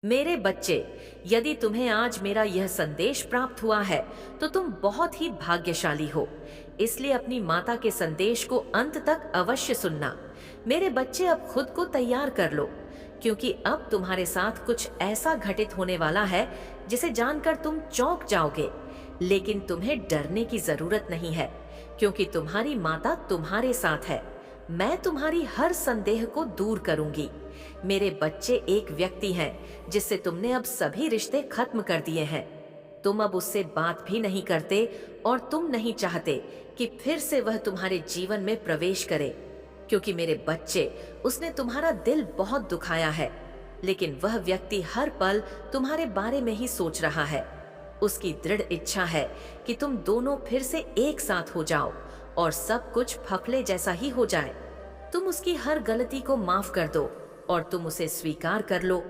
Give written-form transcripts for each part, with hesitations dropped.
मेरे बच्चे, यदि तुम्हें आज मेरा यह संदेश प्राप्त हुआ है तो तुम बहुत ही भाग्यशाली हो। इसलिए अपनी माता के संदेश को अंत तक अवश्य सुनना। मेरे बच्चे, अब खुद को तैयार कर लो, क्योंकि अब तुम्हारे साथ कुछ ऐसा घटित होने वाला है जिसे जानकर तुम चौंक जाओगे। लेकिन तुम्हें डरने की जरूरत नहीं है, क्योंकि तुम्हारी माता तुम्हारे साथ है। मैं तुम्हारी हर संदेह को दूर करूंगी। मेरे बच्चे, एक व्यक्ति हैं जिससे तुमने अब सभी रिश्ते खत्म कर दिए हैं। तुम अब उससे बात भी नहीं करते और तुम नहीं चाहते कि फिर से वह तुम्हारे जीवन में प्रवेश करे, क्योंकि मेरे बच्चे, उसने तुम्हारा दिल बहुत दुखाया है। लेकिन वह व्यक्ति हर पल तुम्हारे बारे में ही सोच रहा है। उसकी दृढ़ इच्छा है कि तुम दोनों फिर से एक साथ हो जाओ और सब कुछ फफले जैसा ही हो जाए। तुम उसकी हर गलती को माफ कर दो और तुम उसे स्वीकार कर लो।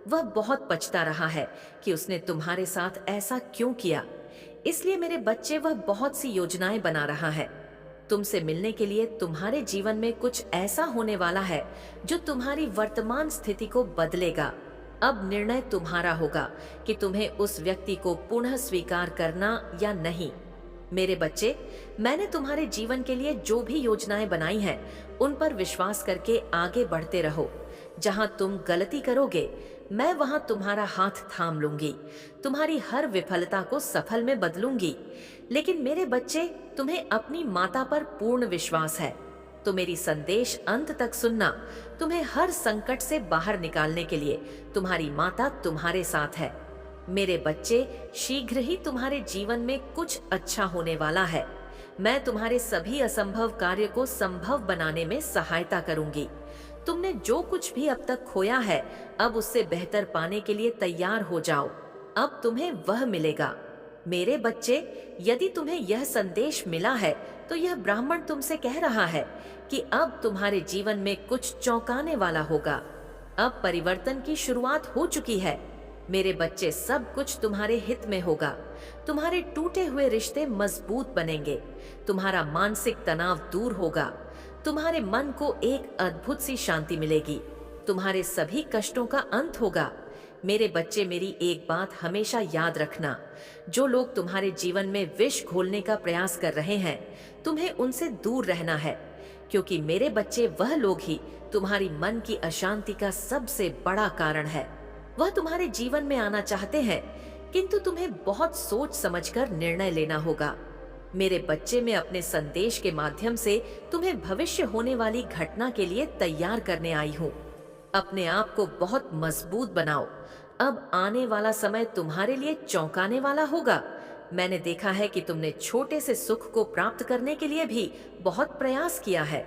वह बहुत पछता रहा है कि उसने तुम्हारे साथ ऐसा क्यों किया। इसलिए मेरे बच्चे, वह बहुत सी योजनाएं बना रहा है तुमसे मिलने के लिए। तुम्हारे जीवन में कुछ ऐसा होने वाला है जो तुम्हारी वर्तमान स्थिति को बदलेगा। अब निर्णय तुम्हारा होगा कि तुम्हें उस व्यक्ति को पुनः स्वीकार करना या नहीं। मेरे बच्चे, मैंने तुम्हारे जीवन के लिए जो भी योजनाएं बनाई हैं, उन पर विश्वास करके आगे बढ़ते रहो। जहां तुम गलती करोगे, मैं वहां तुम्हारा हाथ थाम लूंगी, तुम्हारी हर विफलता को सफल में बदलूंगी। लेकिन मेरे बच्चे, तुम्हें अपनी माता पर पूर्ण विश्वास है, तो मेरी संदेश अंत तक सुनना। तुम्हें हर संकट से बाहर निकालने के लिए तुम्हारी माता तुम्हारे साथ है। मेरे बच्चे, शीघ्र ही तुम्हारे जीवन में कुछ अच्छा होने वाला है। मैं तुम्हारे सभी असंभव कार्य को संभव बनाने में सहायता करूंगी। तुमने जो कुछ भी अब तक खोया है, अब उससे बेहतर पाने के लिए तैयार हो जाओ। अब तुम्हें वह मिलेगा। मेरे बच्चे, यदि तुम्हें यह संदेश मिला है तो यह ब्राह्मण तुमसे कह रहा है कि अब तुम्हारे जीवन में कुछ चौंकाने वाला होगा। अब परिवर्तन की शुरुआत हो चुकी है। मेरे बच्चे, सब कुछ तुम्हारे हित में होगा। तुम्हारे टूटे हुए रिश्ते मजबूत बनेंगे, तुम्हारा मानसिक तनाव दूर होगा, तुम्हारे मन को एक अद्भुत सी शांति मिलेगी, तुम्हारे सभी कष्टों का अंत होगा। मेरे बच्चे, मेरी एक बात हमेशा याद रखना, जो लोग तुम्हारे जीवन में विष घोलने का प्रयास कर रहे हैं, तुम्हें उनसे दूर रहना है, क्योंकि मेरे बच्चे, वह लोग ही तुम्हारी मन की अशांति का सबसे बड़ा कारण है। वह तुम्हारे जीवन में आना चाहते हैं, किंतु तुम्हें बहुत सोच समझकर निर्णय लेना होगा। मेरे बच्चे, मैं अपने संदेश के माध्यम से तुम्हें भविष्य होने वाली घटना के लिए तैयार करने आई हूँ। अपने आप को बहुत मजबूत बनाओ। अब आने वाला समय तुम्हारे लिए चौंकाने वाला होगा। मैंने देखा है कि तुमने छोटे से सुख को प्राप्त करने के लिए भी बहुत प्रयास किया है।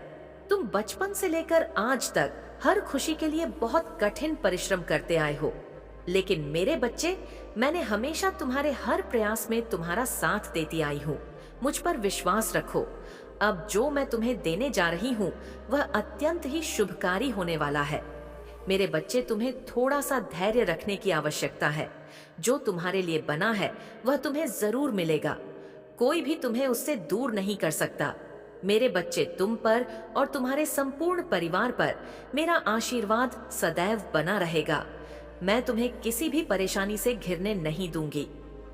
तुम बचपन से लेकर आज तक हर खुशी के लिए बहुत कठिन परिश्रम करते आए हो। लेकिन मेरे बच्चे, मैंने हमेशा तुम्हारे हर प्रयास में तुम्हारा साथ देती आई हूँ। मुझ पर विश्वास रखो। अब जो मैं तुम्हें देने जा रही हूँ, वह अत्यंत ही शुभकारी होने वाला है। मेरे बच्चे, तुम्हें थोड़ा सा धैर्य रखने की आवश्यकता है। जो तुम्हारे लिए बना है, वह तुम्हें जरूर मिलेगा। कोई भी तुम्हें उससे दूर नहीं कर सकता। मेरे बच्चे, तुम पर और तुम्हारे संपूर्ण परिवार पर मेरा आशीर्वाद सदैव बना रहेगा। मैं तुम्हें किसी भी परेशानी से घिरने नहीं दूंगी।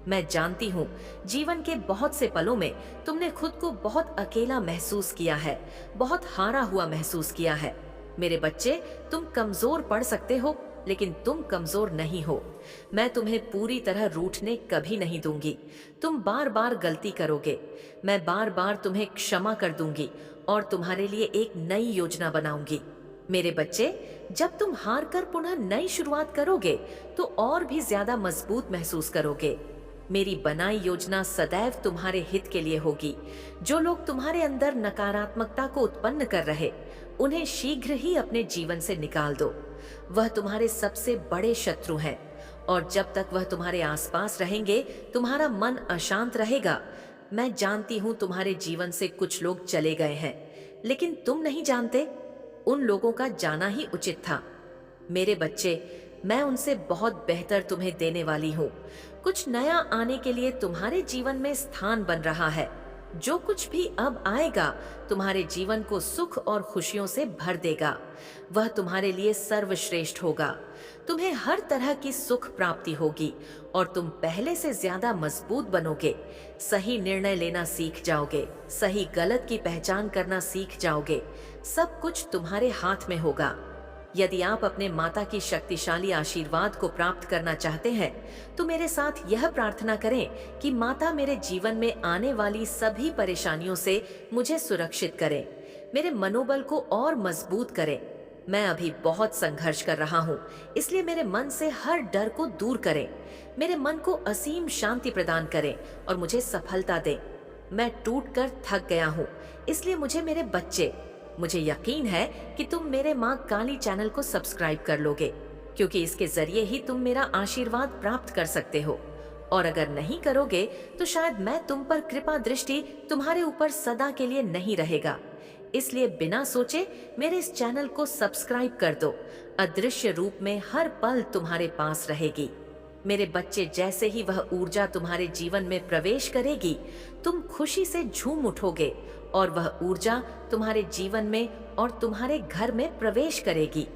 मैं जानती हूँ, जीवन के बहुत से पलों में तुमने खुद को बहुत अकेला महसूस किया है, बहुत हारा हुआ महसूस किया है। मेरे बच्चे, तुम कमजोर पड़ सकते हो, लेकिन तुम कमजोर नहीं हो। मैं तुम्हें पूरी तरह रूठने कभी नहीं दूंगी। तुम बार बार गलती करोगे, मैं बार बार तुम्हें क्षमा कर दूंगी और तुम्हारे लिए एक नई योजना बनाऊंगी। मेरे बच्चे, जब तुम हार कर पुनः नई शुरुआत करोगे तो और भी ज्यादा मजबूत महसूस करोगे। मेरी बनाई योजना सदैव तुम्हारे हित के लिए होगी। जो लोग तुम्हारे अंदर नकारात्मकता को उत्पन्न कर रहे, उन्हें शीघ्र ही अपने जीवन से निकाल दो। वह तुम्हारे सबसे बड़े शत्रु हैं, और जब तक वह तुम्हारे आसपास रहेंगे, तुम्हारा मन अशांत रहेगा। मैं जानती हूँ तुम्हारे जीवन से कुछ लोग चले गए हैं, लेकिन तुम नहीं जानते, उन लोगों का जाना ही उचित था। मेरे बच्चे, मैं उनसे बहुत बेहतर तुम्हें देने वाली हूँ। कुछ नया आने के लिए तुम्हारे जीवन में स्थान बन रहा है। जो कुछ भी अब आएगा तुम्हारे जीवन को सुख और खुशियों से भर देगा। वह तुम्हारे लिए सर्वश्रेष्ठ होगा। तुम्हें हर तरह की सुख प्राप्ति होगी और तुम पहले से ज्यादा मजबूत बनोगे। सही निर्णय लेना सीख जाओगे, सही गलत की पहचान करना सीख जाओगे। सब कुछ तुम्हारे हाथ में होगा। यदि आप अपने माता की शक्तिशाली आशीर्वाद को प्राप्त करना चाहते हैं तो मेरे साथ यह प्रार्थना करें कि माता मेरे जीवन में आने वाली सभी परेशानियों से मुझे सुरक्षित करें, मेरे मनोबल को और मजबूत करें। मैं अभी बहुत संघर्ष कर रहा हूँ, इसलिए मेरे मन से हर डर को दूर करें। मेरे मन को असीम शांति प्रदान करें और मुझे सफलता दें। मैं टूटकर थक गया हूँ, इसलिए मुझे यकीन है कि तुम मेरे माँ काली चैनल को सब्सक्राइब कर लोगे, क्योंकि इसके जरिए ही तुम मेरा आशीर्वाद प्राप्त कर सकते हो। और अगर नहीं करोगे तो शायद मैं तुम पर कृपा दृष्टि तुम्हारे ऊपर सदा के लिए नहीं रहेगा। इसलिए बिना सोचे मेरे इस चैनल को सब्सक्राइब कर दो। अदृश्य रूप में हर पल तुम्हारे पास रहेगी। मेरे बच्चे, जैसे ही वह ऊर्जा तुम्हारे जीवन में प्रवेश करेगी, तुम खुशी से झूम उठोगे और वह ऊर्जा तुम्हारे जीवन में और तुम्हारे घर में प्रवेश करेगी।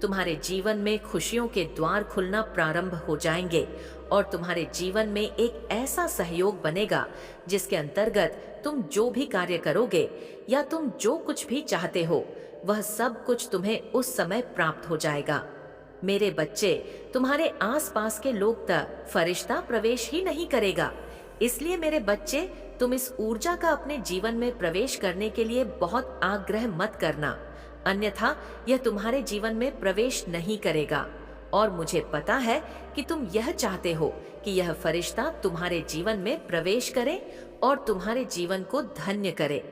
तुम्हारे जीवन में खुशियों के द्वार खुलना प्रारंभ हो जाएंगे और तुम्हारे जीवन में एक ऐसा सहयोग बनेगा जिसके अंतर्गत तुम जो भी कार्य करोगे या तुम जो कुछ भी चाहते हो, वह सब कुछ तुम्हें उस समय प्राप्त हो जाएगा। मेरे बच्चे, तुम्हारे आसपास के लोग तक फरिश्ता प्रवेश ही नहीं करेगा। इसलिए मेरे बच्चे, तुम इस ऊर्जा का अपने जीवन में प्रवेश करने के लिए बहुत आग्रह मत करना, अन्यथा यह तुम्हारे जीवन में प्रवेश नहीं करेगा। और मुझे पता है कि तुम यह चाहते हो कि यह फरिश्ता तुम्हारे जीवन में प्रवेश करे और तुम्हारे जीवन को धन्य करे।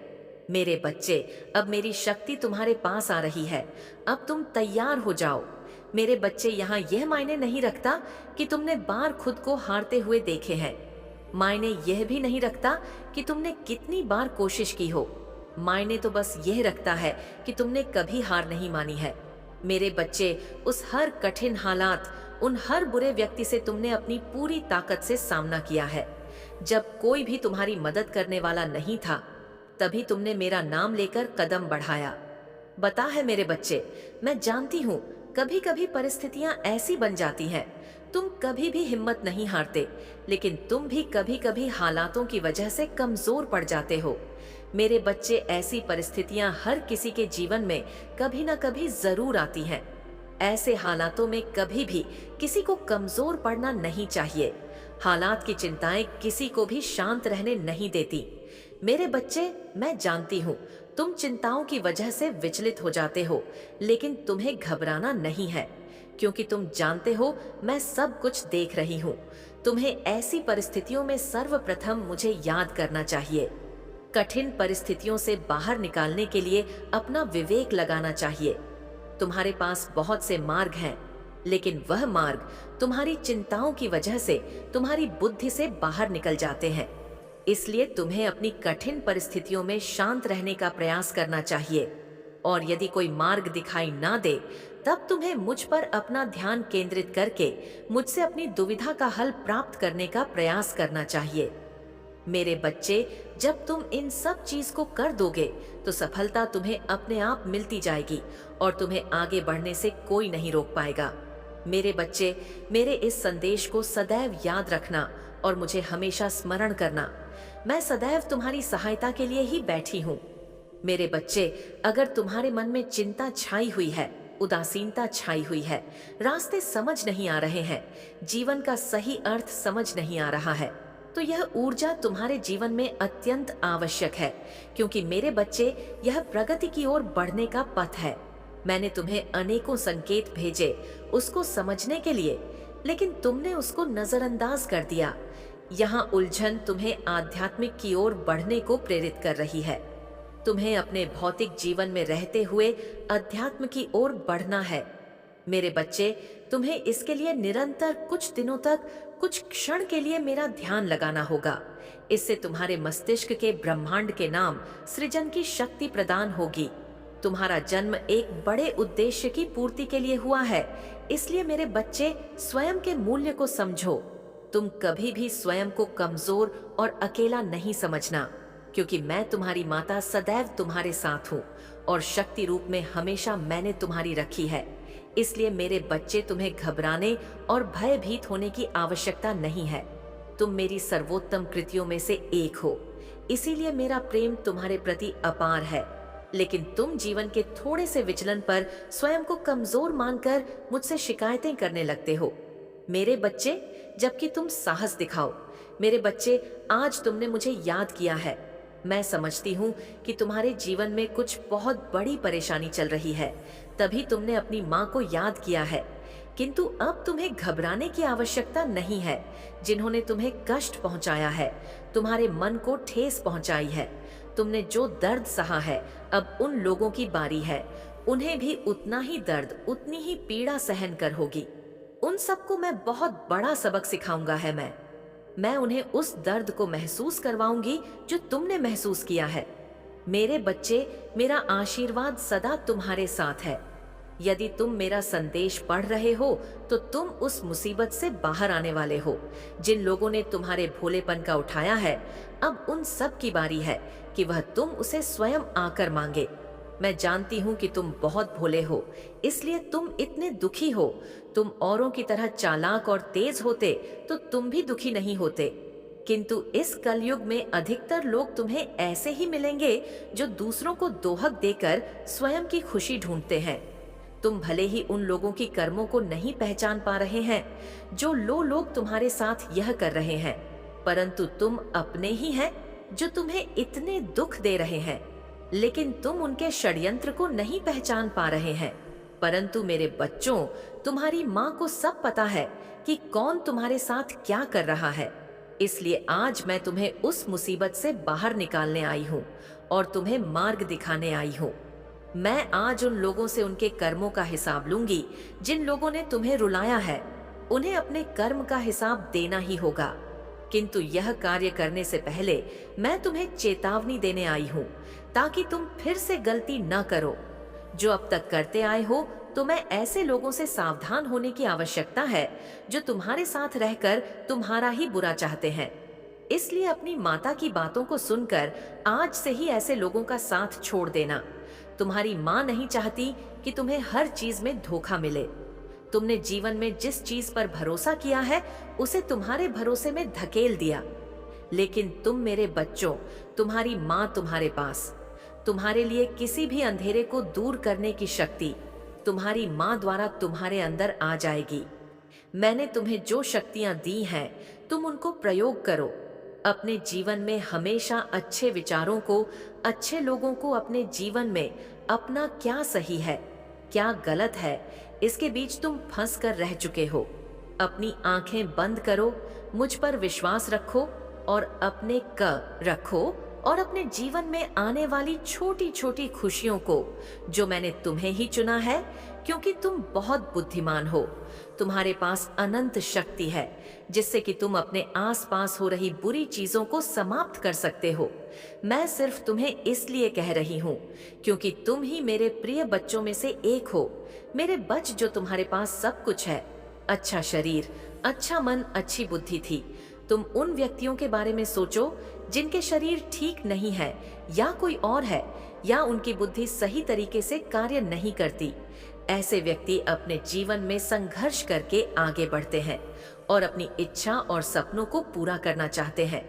मेरे बच्चे, अब मेरी शक्ति तुम्हारे पास आ रही है। अब तुम तैयार हो जाओ। मेरे बच्चे, यहाँ यह मायने नहीं रखता कि तुमने बार खुद को हारते हुए देखे हैं। मायने यह भी नहीं रखता कि तुमने कितनी बार कोशिश की हो। मायने तो बस यह रखता है कि तुमने कभी हार नहीं मानी है। मेरे बच्चे, उस हर कठिन हालात, उन हर बुरे व्यक्ति से तुमने अपनी पूरी ताकत से सामना किया है। जब कोई भी तुम्हारी मदद करने वाला नहीं था, तभी तुमने मेरा नाम लेकर कदम बढ़ाया। बता है मेरे बच्चे, मैं जानती हूँ कभी कभी परिस्थितियां ऐसी बन जाती हैं। तुम कभी भी हिम्मत नहीं हारते, लेकिन तुम भी कभी कभी हालातों की वजह से कमजोर पड़ जाते हो। मेरे बच्चे, ऐसी परिस्थितियां हर किसी के जीवन में कभी न कभी जरूर आती हैं। ऐसे हालातों में कभी भी किसी को कमजोर पड़ना नहीं चाहिए। हालात की चिंताएं किसी को भी शांत रहने नहीं देती। मेरे बच्चे, मैं जानती हूँ तुम चिंताओं की वजह से विचलित हो जाते हो, लेकिन तुम्हें घबराना नहीं है, क्योंकि तुम जानते हो मैं सब कुछ देख रही हूँ। तुम्हें ऐसी परिस्थितियों में सर्वप्रथम मुझे याद करना चाहिए। कठिन परिस्थितियों से बाहर निकालने के लिए अपना विवेक लगाना चाहिए। तुम्हारे पास बहुत से मार्ग हैं, लेकिन वह मार्ग तुम्हारी चिंताओं की वजह से तुम्हारी बुद्धि से बाहर निकल जाते हैं। इसलिए तुम्हें अपनी कठिन परिस्थितियों में शांत रहने का प्रयास करना चाहिए। और यदि कोई मार्ग दिखाई ना दे, तब तुम्हें मुझ पर अपना ध्यान केंद्रित करके मुझसे अपनी दुविधा का हल प्राप्त करने का प्रयास करना चाहिए। मेरे बच्चे, जब तुम इन सब चीज को कर दोगे तो सफलता तुम्हें अपने आप मिलती जाएगी और तुम्हें आगे बढ़ने से कोई नहीं रोक पाएगा। मेरे बच्चे, मेरे इस संदेश को सदैव याद रखना और मुझे हमेशा स्मरण करना। मैं सदैव तुम्हारी सहायता के लिए ही बैठी हूँ। मेरे बच्चे, अगर तुम्हारे मन में चिंता छाई हुई है, उदासीनता छाई हुई है, रास्ते समझ नहीं आ रहे हैं, जीवन का सही अर्थ समझ नहीं आ रहा है, तो यह ऊर्जा तुम्हारे जीवन में अत्यंत आवश्यक है, क्योंकि मेरे बच्चे, यह प्रगति की ओर बढ़ने का पथ है। मैंने तुम्हें अनेकों संकेत भेजे उसको समझने के लिए, लेकिन तुमने उसको नजरअंदाज कर दिया। यहाँ उलझन तुम्हें आध्यात्मिक की ओर बढ़ने को प्रेरित कर रही है। तुम्हें अपने भौतिक जीवन में रहते हुए अध्यात्म की ओर बढ़ना है। मेरे बच्चे, तुम्हें इसके लिए निरंतर कुछ दिनों तक, कुछ क्षण के लिए मेरा ध्यान लगाना होगा। इससे तुम्हारे मस्तिष्क के ब्रह्मांड के नाम सृजन की शक्ति प्रदान होगी। तुम्हारा जन्म एक बड़े उद्देश्य की पूर्ति के लिए हुआ है। इसलिए मेरे बच्चे, स्वयं के मूल्य को समझो। तुम कभी भी स्वयं को कमजोर और अकेला नहीं समझना। क्योंकि मैं तुम्हारी माता सदैव तुम्हारे साथ हूँ और शक्ति रूप में हमेशा मैंने तुम्हारी रखी है। इसलिए मेरे बच्चे, तुम्हें घबराने और भयभीत होने की आवश्यकता नहीं है। तुम मेरी सर्वोत्तम कृतियों में से एक हो, इसीलिए मेरा प्रेम तुम्हारे प्रति अपार है। लेकिन तुम जीवन के थोड़े से विचलन पर स्वयं को कमजोर मानकर मुझसे शिकायतें करने लगते हो। मेरे बच्चे, जबकि तुम साहस दिखाओ। मेरे बच्चे, आज तुमने मुझे याद किया है। मैं समझती हूँ कि तुम्हारे जीवन में कुछ बहुत बड़ी परेशानी चल रही है, तभी तुमने अपनी माँ को याद किया है। किंतु अब तुम्हें घबराने की आवश्यकता नहीं है। जिन्होंने तुम्हें कष्ट पहुंचाया है, तुम्हारे मन को ठेस पहुंचाई है, तुमने जो दर्द सहा है, अब उन लोगों की बारी है। उन्हें भी उतना ही दर्द, उतनी ही पीड़ा सहन कर होगी। उन सबको मैं बहुत बड़ा सबक सिखाऊंगा है। मैं उन्हें उस दर्द को महसूस करवाऊंगी जो तुमने महसूस किया है। मेरे बच्चे, मेरा आशीर्वाद सदा तुम्हारे साथ है। यदि तुम मेरा संदेश पढ़ रहे हो तो तुम उस मुसीबत से बाहर आने वाले हो। जिन लोगों ने तुम्हारे भोलेपन का उठाया है, अब उन सब की बारी है कि वह तुम उसे स्वयं आकर मांगे। मैं जानती हूँ कि तुम बहुत भोले हो, इसलिए तुम इतने दुखी हो। तुम औरों की तरह चालाक और तेज होते तो तुम भी दुखी नहीं होते। किंतु इस कलयुग में अधिकतर लोग तुम्हें ऐसे ही मिलेंगे जो दूसरों को दोहक देकर स्वयं की खुशी ढूंढते हैं। तुम भले ही उन लोगों की कर्मों को नहीं पहचान पा रहे हैं जो लोग तुम्हारे साथ यह कर रहे हैं, परंतु तुम अपने ही हैं जो तुम्हें इतने दुख दे रहे हैं। लेकिन तुम उनके षड्यंत्र को नहीं पहचान पा रहे हैं। परंतु मेरे बच्चों, तुम्हारी माँ को सब पता है कि कौन तुम्हारे साथ क्या कर रहा है। इसलिए आज मैं तुम्हें उस मुसीबत से बाहर निकालने आई हूँ और तुम्हें मार्ग दिखाने आई हूँ। मैं आज उन लोगों से उनके कर्मों का हिसाब लूंगी जिन लोगों ने तुम्हें रुलाया है। उन्हें अपने कर्म का हिसाब देना ही होगा। किंतु यह कार्य करने से पहले मैं तुम्हें चेतावनी देने आई हूँ, ताकि तुम फिर से गलती न करो जो अब तक करते आए हो। तो मैं ऐसे लोगों से सावधान होने की आवश्यकता है जो तुम्हारे साथ रहकर तुम्हारा ही बुरा चाहते हैं। इसलिए अपनी माता की बातों को सुनकर आज से ही ऐसे लोगों का साथ छोड़ देना। तुम्हारी माँ नहीं चाहती कि तुम्हें हर चीज में धोखा मिले। तुमने जीवन में जिस चीज पर भरोसा किया है, उसे तुम्हारे भरोसे में धकेल दिया। लेकिन तुम मेरे बच्चों, तुम्हारी माँ तुम्हारे पास, तुम्हारे लिए किसी भी अंधेरे को दूर करने की शक्ति तुम्हारी माँ द्वारा तुम्हारे अंदर आ जाएगी। मैंने तुम्हें जो शक्तियां दी हैं, तुम उनको प्रयोग करो। अपने जीवन में हमेशा अच्छे विचारों को, अच्छे लोगों को अपने जीवन में अपना क्या सही है, क्या गलत है, इसके बीच तुम फंस कर रह चुके हो। अपनी आंखें बंद करो, मुझ पर विश्वास रखो और अपने क रखो और अपने जीवन में आने वाली छोटी छोटी खुशियों को, जो मैंने तुम्हें ही चुना है क्योंकि तुम बहुत बुद्धिमान हो, तुम्हारे पास अनंत शक्ति है जिससे कि तुम अपने आसपास हो रही बुरी चीजों को समाप्त कर सकते हो। मैं सिर्फ तुम्हें इसलिए कह रही हूँ क्योंकि तुम ही मेरे प्रिय बच्चों में से एक हो। मेरे बच, जो तुम्हारे पास सब कुछ है, अच्छा शरीर, अच्छा मन, अच्छी बुद्धि थी। तुम उन व्यक्तियों के बारे में सोचो जिनके शरीर ठीक नहीं है या कोई और है, या उनकी बुद्धि सही तरीके से कार्य नहीं करती। ऐसे व्यक्ति अपने जीवन में संघर्ष करके आगे बढ़ते हैं और अपनी इच्छा और सपनों को पूरा करना चाहते हैं।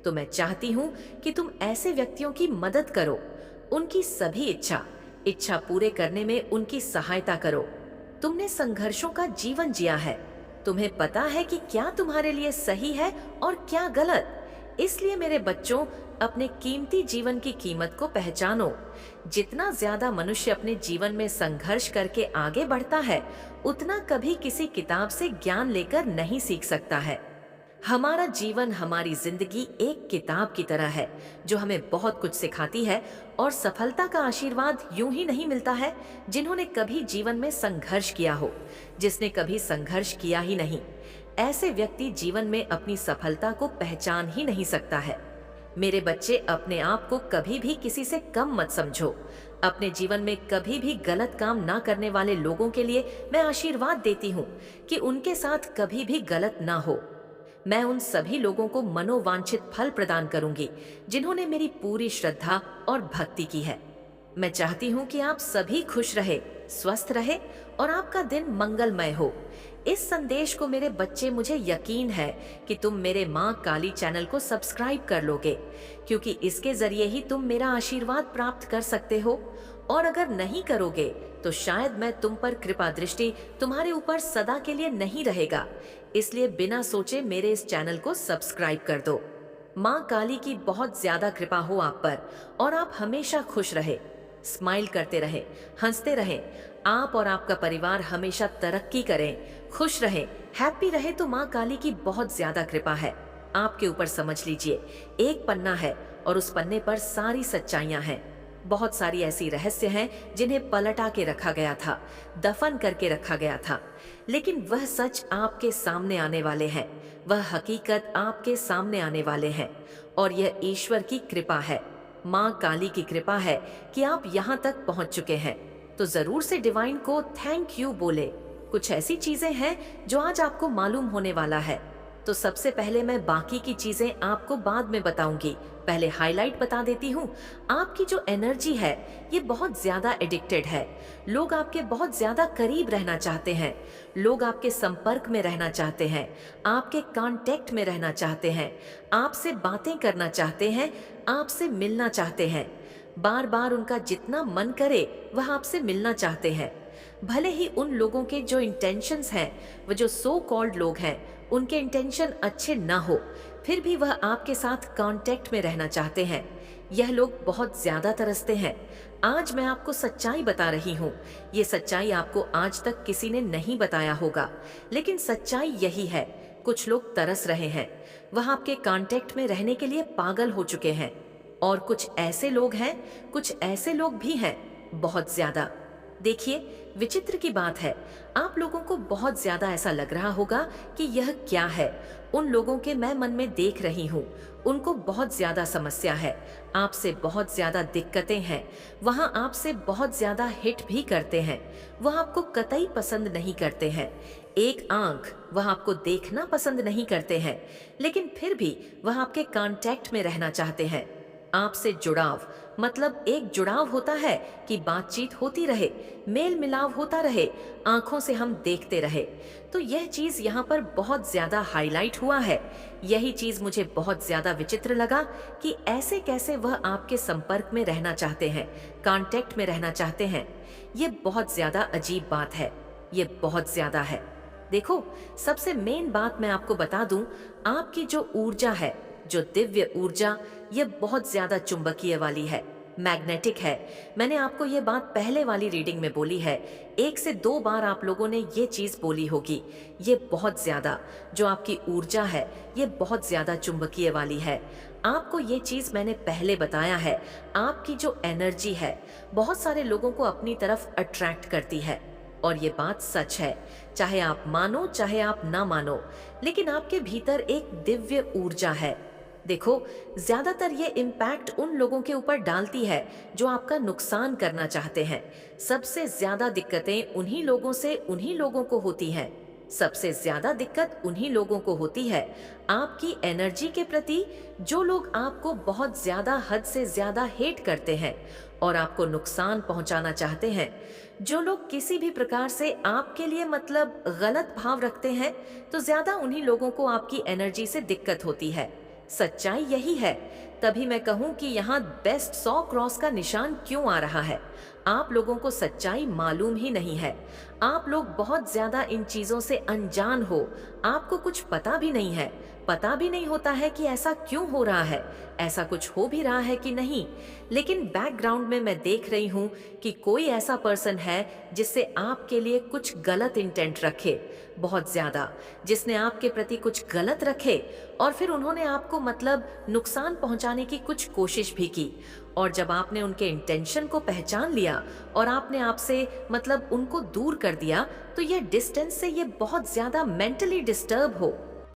तो मैं चाहती हूँ कि तुम ऐसे व्यक्तियों की मदद करो, उनकी सभी इच्छा पूरे करने में उनकी सहायता करो। तुमने संघर्षों का जीवन जिया है, तुम्हें पता है कि क्या तुम्हारे लिए सही है और क्या गलत। इसलिए मेरे बच्चों, अपने कीमती जीवन की कीमत को पहचानो। जितना ज्यादा मनुष्य अपने जीवन में संघर्ष करके आगे बढ़ता है, उतना कभी किसी किताब से ज्ञान लेकर नहीं सीख सकता है। हमारा जीवन, हमारी जिंदगी एक किताब की तरह है जो हमें बहुत कुछ सिखाती है, और सफलता का आशीर्वाद यूं ही नहीं मिलता है जिन्होंने कभी जीवन में संघर्ष किया हो। जिसने कभी संघर्ष किया ही नहीं, ऐसे व्यक्ति जीवन में अपनी सफलता को पहचान ही नहीं सकता है। मेरे बच्चे, अपने आप को कभी भी किसी से कम मत समझो। अपने जीवन में कभी भी गलत काम ना करने वाले लोगों के लिए मैं आशीर्वाद देती हूँ कि उनके साथ कभी भी गलत ना हो। मैं उन सभी लोगों को मनोवांछित फल प्रदान करूंगी जिन्होंने मेरी पूरी श्रद्धा और भक्ति की है। मैं चाहती हूँ कि आप सभी खुश रहे, स्वस्थ रहे और आपका दिन मंगलमय हो। इस संदेश को मेरे बच्चे, मुझे यकीन है कि तुम मेरे माँ काली चैनल को सब्सक्राइब कर लोगे, क्योंकि इसके जरिए ही तुम मेरा आशीर्वाद प्राप्त कर सकते हो। और अगर नहीं करोगे तो शायद मैं तुम पर कृपा दृष्टि तुम्हारे ऊपर सदा के लिए नहीं रहेगा। इसलिए बिना सोचे मेरे इस चैनल को सब्सक्राइब कर दो। माँ काली की बहुत ज्यादा कृपा हो आप पर और आप हमेशा खुश रहे, स्माइल करते रहें, हंसते रहें। आप और आपका परिवार हमेशा तरक्की करें, खुश रहें, हैप्पी रहे। तो माँ काली की बहुत ज्यादा कृपा है आपके ऊपर। समझ लीजिए, एक पन्ना है और उस पन्ने पर सारी सच्चाइयां हैं। बहुत सारी ऐसी रहस्य हैं जिन्हें पलटा के रखा गया था, दफन करके रखा गया था, लेकिन वह सच आपके सामने आने वाले हैं, वह हकीकत आपके सामने आने वाले हैं। और यह ईश्वर की कृपा है, माँ काली की कृपा है कि आप यहाँ तक पहुँच चुके हैं। तो जरूर से डिवाइन को थैंक यू बोले। कुछ ऐसी चीजें हैं जो आज आपको मालूम होने वाला है। तो सबसे पहले मैं बाकी की चीजें आपको बाद में बताऊंगी, पहले हाईलाइट बता देती हूँ। आपकी जो एनर्जी है ये बहुत ज्यादा एडिक्टेड है। लोग आपके बहुत ज्यादा करीब रहना चाहते हैं, लोग आपके संपर्क में रहना चाहते हैं, आपके कांटेक्ट में रहना चाहते हैं, आपसे बातें करना चाहते हैं, आपसे मिलना चाहते हैं। बार बार उनका जितना मन करे वह आपसे मिलना चाहते हैं। भले ही उन लोगों के जो इंटेंशंस हैं, वो जो सो कॉल्ड लोग हैं, उनके इंटेंशन अच्छे ना हो, फिर भी वह आपके साथ कांटेक्ट में रहना चाहते हैं। यह लोग बहुत ज्यादा तरसते हैं। आज मैं आपको सच्चाई बता रही हूँ। ये सच्चाई आपको आज तक किसी ने नहीं बताया होगा, लेकिन सच्चाई यही है। कुछ लोग तरस रहे हैं, वह आपके कांटेक्ट में रहने के लिए पागल हो चुके हैं। और कुछ ऐसे लोग हैं, कुछ ऐसे लोग भी हैं, बहुत ज्यादा। देखिए, विचित्र की बात है, आप लोगों को बहुत ज्यादा ऐसा लग रहा होगा कि यह क्या है। उन लोगों के मैं मन में देख रही हूँ, उनको बहुत ज्यादा समस्या है, आपसे बहुत ज्यादा दिक्कतें हैं, वहाँ आपसे बहुत ज्यादा हिट भी करते हैं, वह आपको कतई पसंद नहीं करते हैं। एक आंख, वह आपको देखना पसंद नहीं करते हैं, लेकिन फिर भी वह आपके कांटेक्ट में रहना चाहते हैं। आपसे जुड़ाव, मतलब एक जुड़ाव होता है कि बातचीत होती रहे, मेल मिलाव होता रहे, आंखों से हम देखते रहे। तो यह चीज यहाँ पर बहुत ज्यादा हाईलाइट हुआ है। यही चीज मुझे बहुत ज्यादा विचित्र लगा कि ऐसे कैसे वह आपके संपर्क में रहना चाहते हैं, कांटेक्ट में रहना चाहते हैं। ये बहुत ज्यादा अजीब बात है, ये बहुत ज्यादा है। देखो, सबसे मेन बात मैं आपको बता दूं, आपकी जो ऊर्जा है, जो दिव्य ऊर्जा, ये बहुत ज्यादा चुंबकीय वाली है, मैग्नेटिक है। मैंने आपको ये बात पहले वाली रीडिंग में बोली है, 1 से 2 बार आप लोगों ने ये चीज बोली होगी। ये बहुत ज्यादा जो आपकी ऊर्जा है, ये बहुत ज्यादा चुंबकीय वाली है। आपको ये चीज मैंने पहले बताया है। आपकी जो एनर्जी है बहुत सारे लोगों को अपनी तरफ अट्रैक्ट करती है, और ये बात सच है, चाहे आप मानो चाहे आप ना मानो, लेकिन आपके भीतर एक दिव्य ऊर्जा है। देखो, ज्यादातर ये इम्पैक्ट उन लोगों के ऊपर डालती है जो आपका नुकसान करना चाहते हैं। सबसे ज्यादा दिक्कतें उन्हीं लोगों से उन्हीं लोगों को होती हैं। सबसे ज्यादा दिक्कत उन्हीं लोगों को होती है आपकी एनर्जी के प्रति, जो लोग आपको बहुत ज्यादा, हद से ज्यादा हेट करते हैं और आपको नुकसान पहुंचाना चाहते हैं। जो लोग किसी भी प्रकार से आपके लिए मतलब गलत भाव रखते हैं, तो ज्यादा उन्हीं लोगों को आपकी एनर्जी से दिक्कत होती है। सच्चाई यही है। तभी मैं कहूं कि यहाँ बेस्ट 100 क्रॉस का निशान क्यों आ रहा है। आप लोगों को सच्चाई मालूम ही नहीं है। आप लोग बहुत ज्यादा इन चीजों से अनजान हो। आपको कुछ पता भी नहीं है, पता भी नहीं होता है कि ऐसा क्यों हो रहा है, ऐसा कुछ हो भी रहा है कि नहीं। लेकिन बैकग्राउंड में मैं देख रही हूँ कि कोई ऐसा पर्सन है जिससे आपके लिए कुछ गलत इंटेंट रखे, बहुत ज्यादा, जिसने आपके प्रति कुछ गलत रखे और फिर उन्होंने आपको मतलब नुकसान पहुंचाने की कुछ कोशिश भी की। और जब आपने उनके इंटेंशन को पहचान लिया और आपने आपसे मतलब उनको दूर कर दिया, तो ये डिस्टेंस से ये बहुत ज्यादा मेंटली डिस्टर्ब हो,